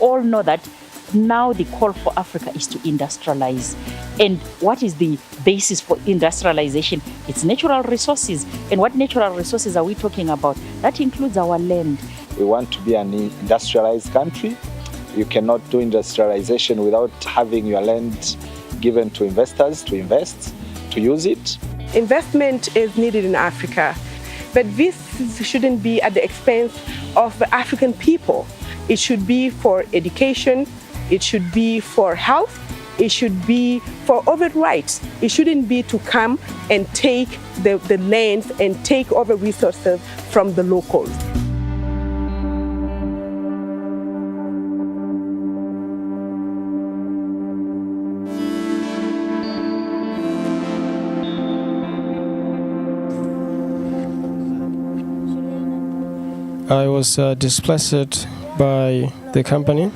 all know that now the call for Africa is to industrialize. And what is the basis for industrialization? It's natural resources. And what natural resources are we talking about? That includes our land. We want to be an industrialized country. You cannot do industrialization without having your land given to investors to invest, to use it. Investment is needed in Africa, but this shouldn't be at the expense of the African people. It should be for education, it should be for health, it should be for other rights. It shouldn't be to come and take the lands and take over resources from the locals. I was displaced by the company.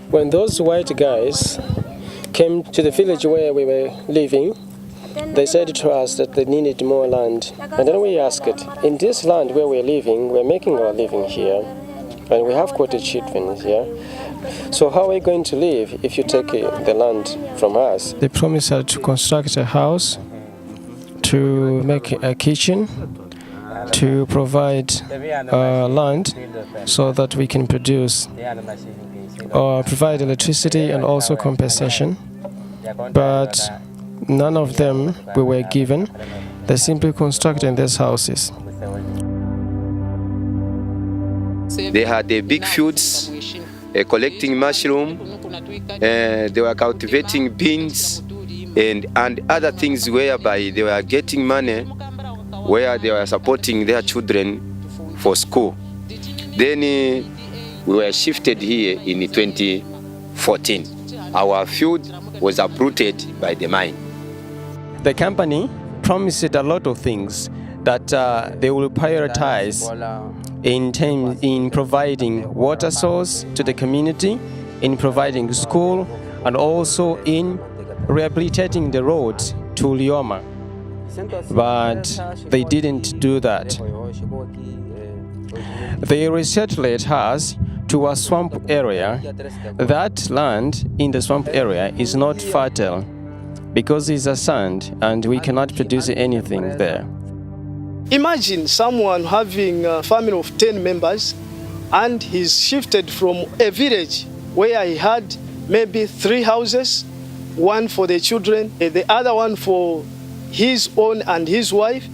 When those white guys came to the village where we were living, they said to us that they needed more land. And then we asked, in this land where we're living, we're making our living here, and we have quota children here. So how are we going to live if you take the land from us? They promised us to construct a house, to make a kitchen, to provide land so that we can produce or provide electricity and also compensation. But none of them we were given. They simply constructed these houses. They had big fields collecting mushroom, they were cultivating beans and other things whereby they were getting money where they were supporting their children for school. Then we were shifted here in 2014. Our field was uprooted by the mine. The company promised a lot of things that they will prioritize in providing water source to the community, in providing school, and also in rehabilitating the road to Lioma. But they didn't do that. They resettled us to a swamp area. That land in the swamp area is not fertile because it's a sand and we cannot produce anything there. Imagine someone having a family of 10 members and he's shifted from a village where he had maybe 3 houses, one for the children, the other one for his own and his wife.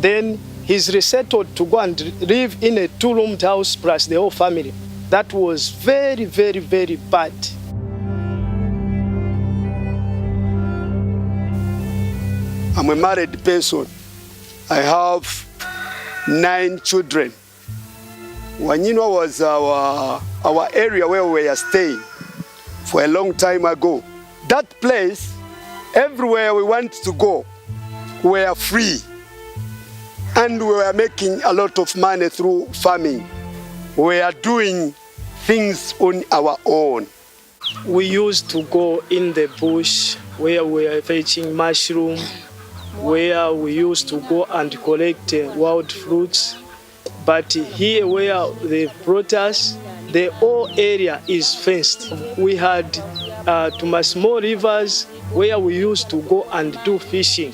Then he's resettled to go and live in a 2-roomed house plus the whole family. That was very, very, very bad. I'm a married person. I have 9 children. Wanyinwa was our area where we were staying for a long time ago. That place, everywhere we went to go, we were free. And we were making a lot of money through farming. We are doing things on our own. We used to go in the bush where we were fetching mushroom, where we used to go and collect wild fruits. But here where they brought us, the whole area is fenced. We had to small rivers where we used to go and do fishing.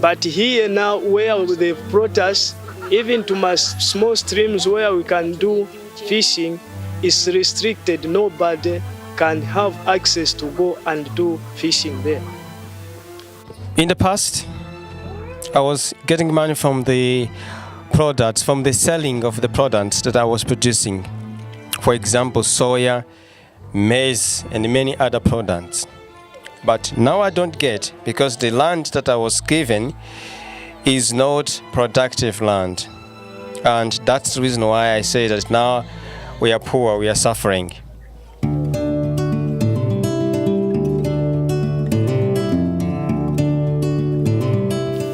But here now where they've brought us, even to small streams where we can do fishing is restricted. Nobody can have access to go and do fishing there. In the past, I was getting money from the products, from the selling of the products that I was producing. For example, soya, maize, and many other products. But now I don't get, because the land that I was given is not productive land. And that's the reason why I say that now we are poor, we are suffering.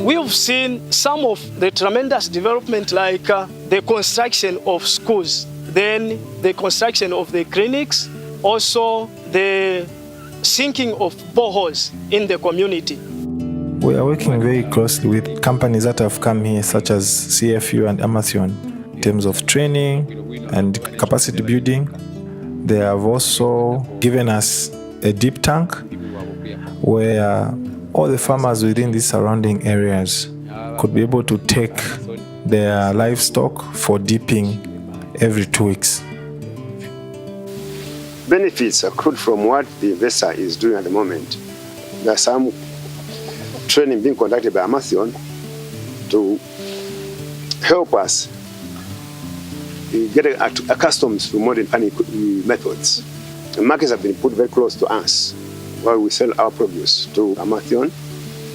We've seen some of the tremendous development like the construction of schools, then the construction of the clinics, also the sinking of boreholes in the community. We are working very closely with companies that have come here, such as CFU and Amazon, in terms of training and capacity building. They have also given us a deep tank where all the farmers within these surrounding areas could be able to take their livestock for dipping every 2 weeks. Benefits accrued from what the investor is doing at the moment. There are some training being conducted by Amazon to help us get accustomed to modern farming methods. The markets have been put very close to us while we sell our produce to Amazon.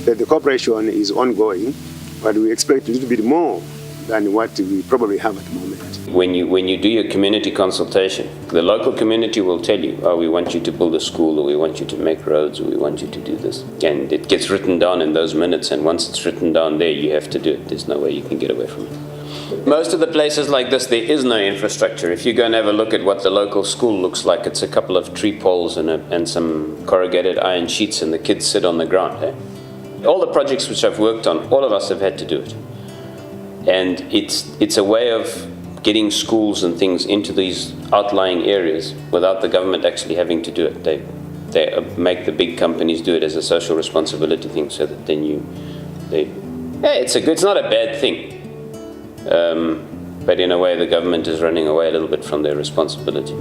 The cooperation is ongoing, but we expect a little bit more than what we probably have at the moment. When you do your community consultation, the local community will tell you, oh, we want you to build a school, or we want you to make roads, or we want you to do this. And it gets written down in those minutes, and once it's written down there, you have to do it. There's no way you can get away from it. Most of the places like this, there is no infrastructure. If you go and have a look at what the local school looks like, it's a couple of tree poles and some corrugated iron sheets, and the kids sit on the ground. Eh? All the projects which I've worked on, all of us have had to do it. And it's a way of getting schools and things into these outlying areas without the government actually having to do it. They make the big companies do it as a social responsibility thing, so that then it's not a bad thing. But in a way, the government is running away a little bit from their responsibility.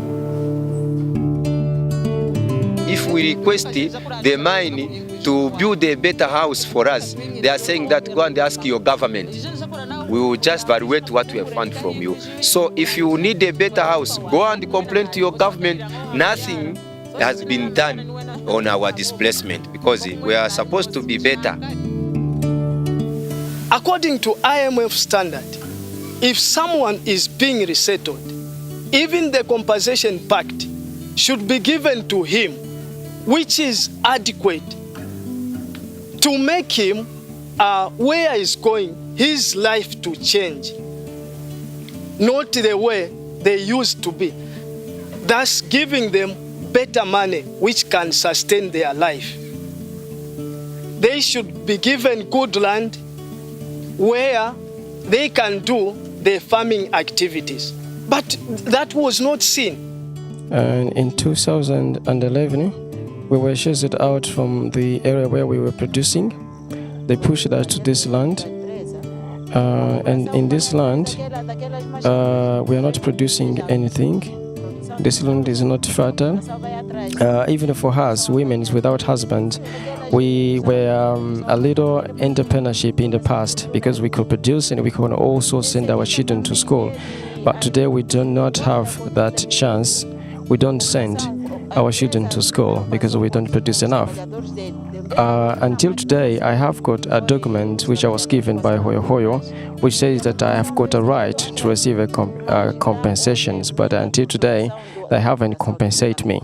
If we request the money to build a better house for us, they are saying that go and ask your government. We will just evaluate what we have found from you. So if you need a better house, go and complain to your government. Nothing has been done on our displacement because we are supposed to be better. According to IMF standard, if someone is being resettled, even the compensation pact should be given to him, which is adequate to make him where he's going, his life to change, not the way they used to be, thus giving them better money which can sustain their life. They should be given good land where they can do their farming activities. But that was not seen. And in 2011, we were chased out from the area where we were producing. They pushed us to this land. And in this land, we are not producing anything. This land is not fertile. Even for us, women without husbands, we were a little entrepreneurship in the past because we could produce and we could also send our children to school. But today we do not have that chance. We don't send our children to school because we don't produce enough. Until today, I have got a document which I was given by Hoyo Hoyo, which says that I have got a right to receive compensations, but until today, they haven't compensated me.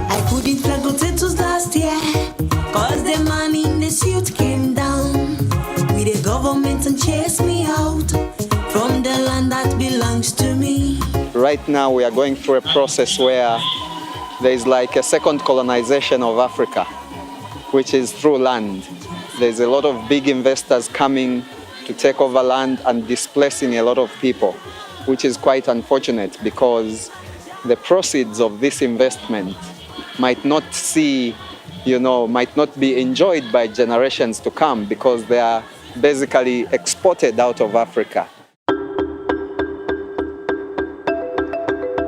I couldn't plant potatoes last year, cause the man in the suit came down with the government and chased me out from the land that belongs to me. Right now we are going through a process where there is like a second colonization of Africa, which is through land. There's a lot of big investors coming to take over land and displacing a lot of people, which is quite unfortunate because the proceeds of this investment might not might not be enjoyed by generations to come because they are basically exported out of Africa.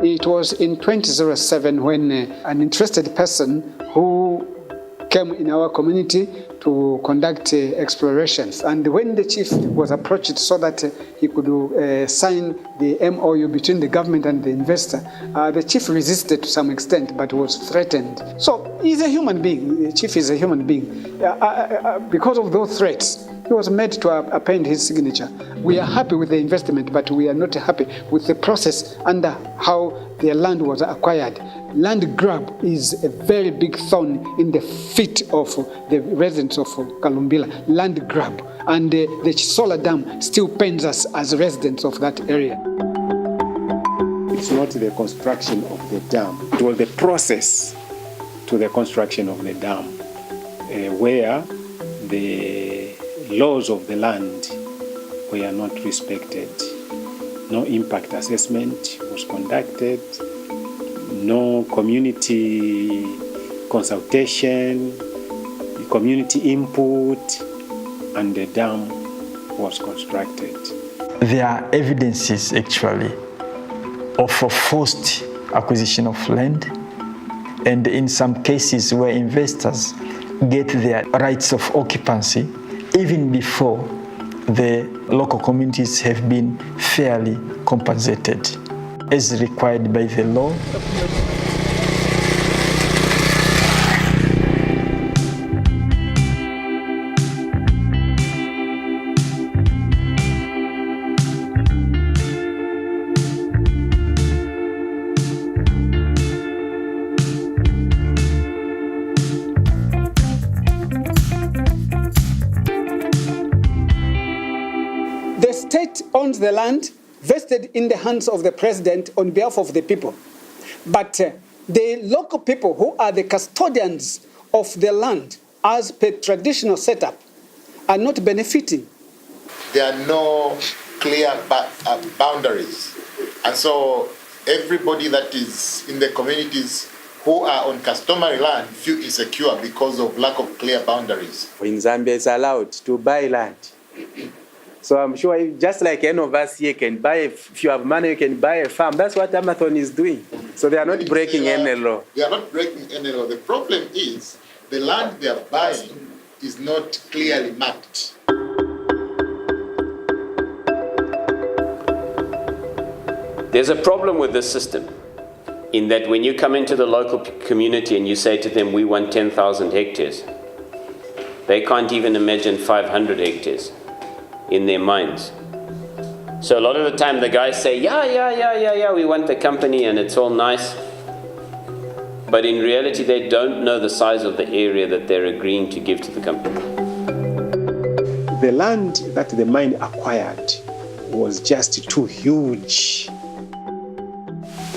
It was in 2007 when an interested person who came in our community to conduct explorations. And when the chief was approached so that he could sign the MOU between the government and the investor, the chief resisted to some extent but was threatened. So he's a human being. The chief is a human being. Because of those threats, he was made to append his signature. We are happy with the investment, but we are not happy with the process under how the land was acquired. Land grab is a very big thorn in the feet of the residents of Kalumbila. Land grab. And the solar dam still pains us as residents of that area. It's not the construction of the dam. It was the process to the construction of the dam, where the laws of the land were not respected. No impact assessment was conducted, no community consultation, community input, and the dam was constructed. There are evidences actually of a forced acquisition of land, and in some cases where investors get their rights of occupancy even before the local communities have been fairly compensated as required by the law. The state owns the land vested in the hands of the president on behalf of the people. But the local people who are the custodians of the land as per traditional setup are not benefiting. There are no clear boundaries. And so everybody that is in the communities who are on customary land feel insecure because of lack of clear boundaries. In Zambia, it's allowed to buy land. So I'm sure just like any of us here can buy, if you have money, you can buy a farm. That's what Amazon is doing. So they are not breaking any law. They are not breaking any law. The problem is the land they are buying is not clearly marked. There's a problem with this system in that when you come into the local community and you say to them, we want 10,000 hectares, they can't even imagine 500 hectares in their minds. So a lot of the time the guys say, yeah, we want the company and it's all nice. But in reality, they don't know the size of the area that they're agreeing to give to the company. The land that the mine acquired was just too huge.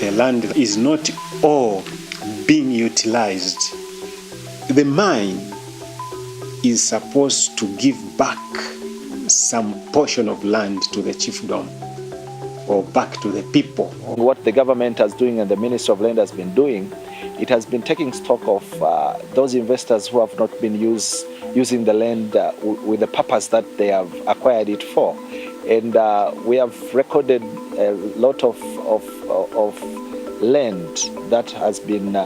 The land is not all being utilized. The mine is supposed to give back some portion of land to the chiefdom or back to the people. What the government has doing and the Ministry of Land has been doing, it has been taking stock of those investors who have not been using the land with the purpose that they have acquired it for. And we have recorded a lot of land that has been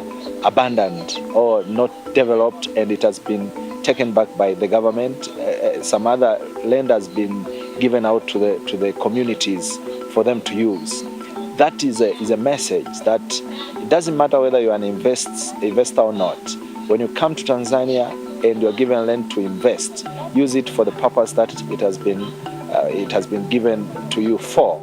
abandoned or not developed, and it has been taken back by the government. Some other land has been given out to the communities for them to use. That is a message that it doesn't matter whether you're an investor or not. When you come to Tanzania and you're given land to invest, use it for the purpose that it has been given to you for.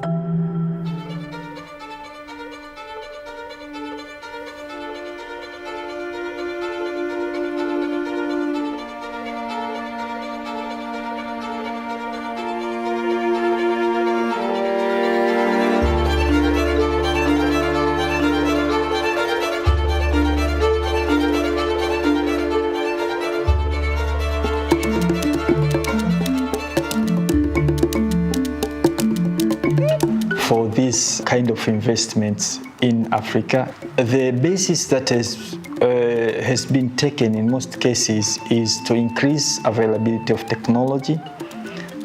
For this kind of investments in Africa, the basis that has been taken in most cases is to increase availability of technology,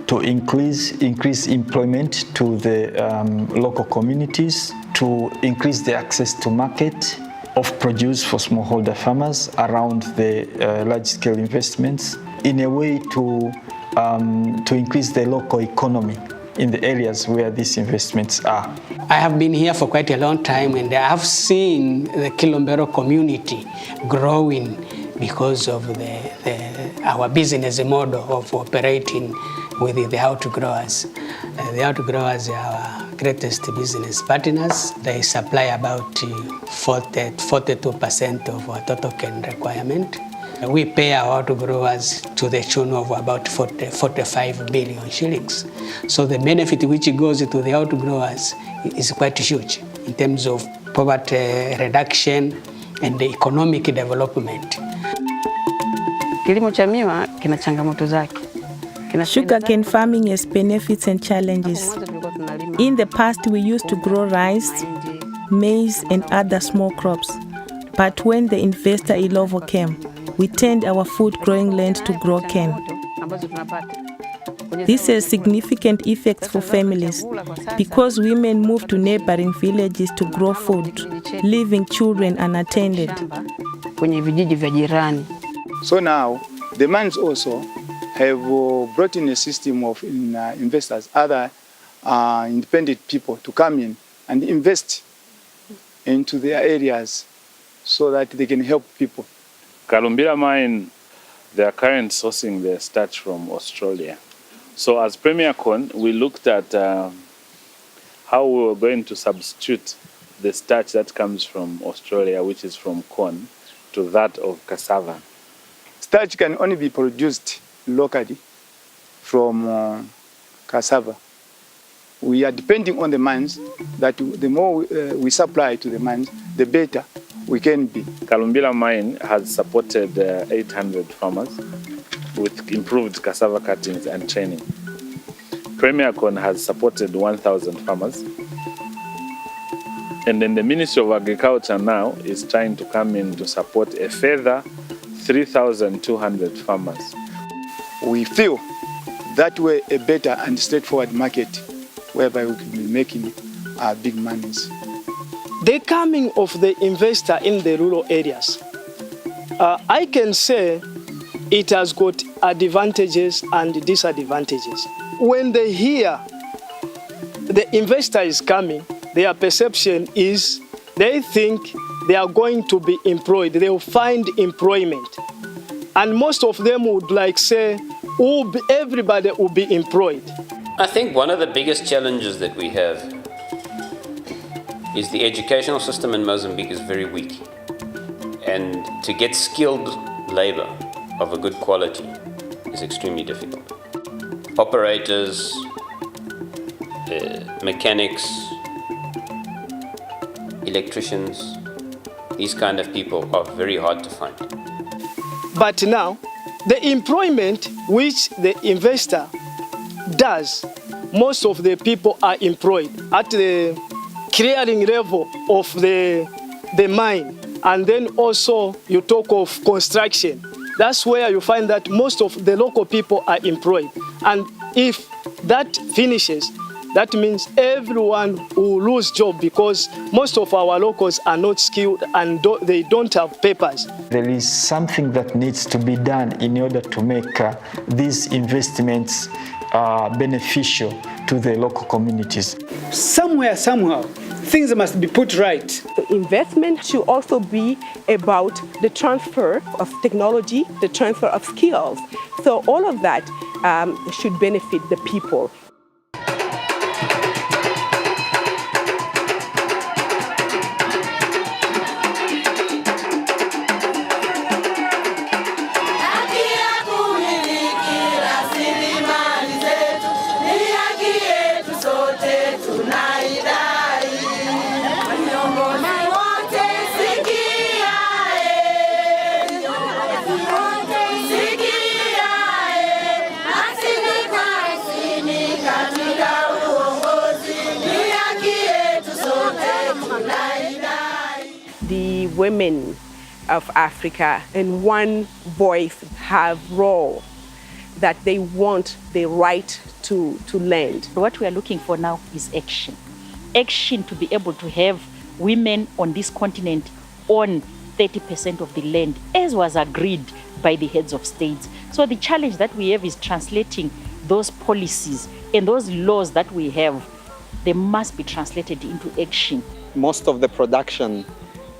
to increase employment to the local communities, to increase the access to market of produce for smallholder farmers around the large-scale investments, in a way to increase the local economy in the areas where these investments are. I have been here for quite a long time, and I have seen the Kilombero community growing because of our business model of operating with the outgrowers. The outgrowers are our greatest business partners. They supply about 42% of our total cane requirement. We pay our outgrowers to the tune of about 45 billion shillings. So the benefit which goes to the outgrowers is quite huge in terms of poverty reduction and the economic development. Kilimo cha miwa kina changamoto zake. Sugarcane farming has benefits and challenges. In the past, we used to grow rice, maize, and other small crops. But when the investor Ilovo came, we turned our food-growing land to grow cane. This has significant effects for families because women move to neighboring villages to grow food, leaving children unattended. So now, the mines also have brought in a system of investors, other independent people to come in and invest into their areas so that they can help people. Kalumbila mine, they are currently sourcing their starch from Australia. So as Premier Corn, we looked at how we were going to substitute the starch that comes from Australia, which is from corn, to that of cassava. Starch can only be produced locally from cassava. We are depending on the mines that the more we supply to the mines, the better we can be. Kalumbila mine has supported 800 farmers with improved cassava cuttings and training. Premier Corn has supported 1,000 farmers. And then the Ministry of Agriculture now is trying to come in to support a further 3,200 farmers. We feel that way a better and straightforward market whereby we can be making big monies. The coming of the investor in the rural areas, I can say it has got advantages and disadvantages. When they hear the investor is coming, their perception is they think they are going to be employed, they will find employment. And most of them would like say, everybody will be employed. I think one of the biggest challenges that we have is the educational system in Mozambique is very weak. And to get skilled labor of a good quality is extremely difficult. Operators, mechanics, electricians, these kind of people are very hard to find. But now, the employment which the investor does, most of the people are employed at the clearing level of the mine. And then also you talk of construction. That's where you find that most of the local people are employed. And if that finishes, that means everyone will lose job because most of our locals are not skilled and they don't have papers. There is something that needs to be done in order to make these investments beneficial to the local communities. Somewhere, somehow, things must be put right. The investment should also be about the transfer of technology, the transfer of skills. So all of that should benefit the people. The women of Africa in one voice have role that they want the right to land. What we are looking for now is action. Action to be able to have women on this continent own 30% of the land, as was agreed by the heads of states. So the challenge that we have is translating those policies and those laws that we have, they must be translated into action. Most of the production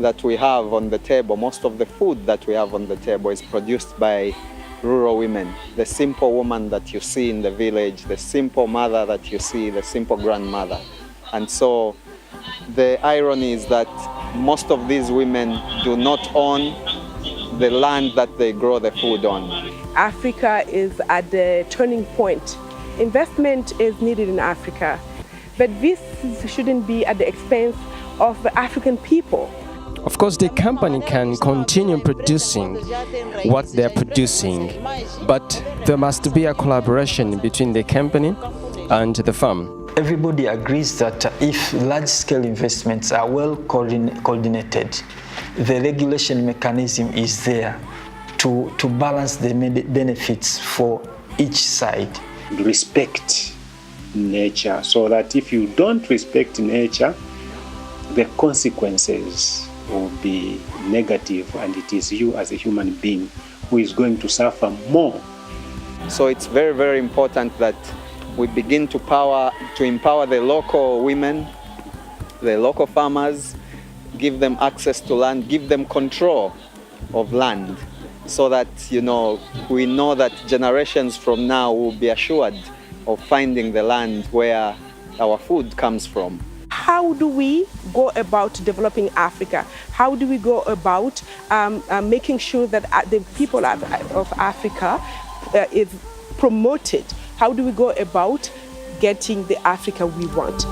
that we have on the table, most of the food that we have on the table is produced by rural women. The simple woman that you see in the village, the simple mother that you see, the simple grandmother. And so the irony is that most of these women do not own the land that they grow the food on. Africa is at the turning point. Investment is needed in Africa, but this shouldn't be at the expense of the African people. Of course, the company can continue producing what they're producing, but there must be a collaboration between the company and the farm. Everybody agrees that if large-scale investments are well coordinated, the regulation mechanism is there to balance the benefits for each side. Respect nature, so that if you don't respect nature, the consequences will be negative, and it is you as a human being who is going to suffer more. So it's very, very important that we begin to empower the local women, the local farmers, give them access to land, give them control of land, so that, we know that generations from now will be assured of finding the land where our food comes from. How do we go about developing Africa? How do we go about making sure that the people of Africa is promoted? How do we go about getting the Africa we want?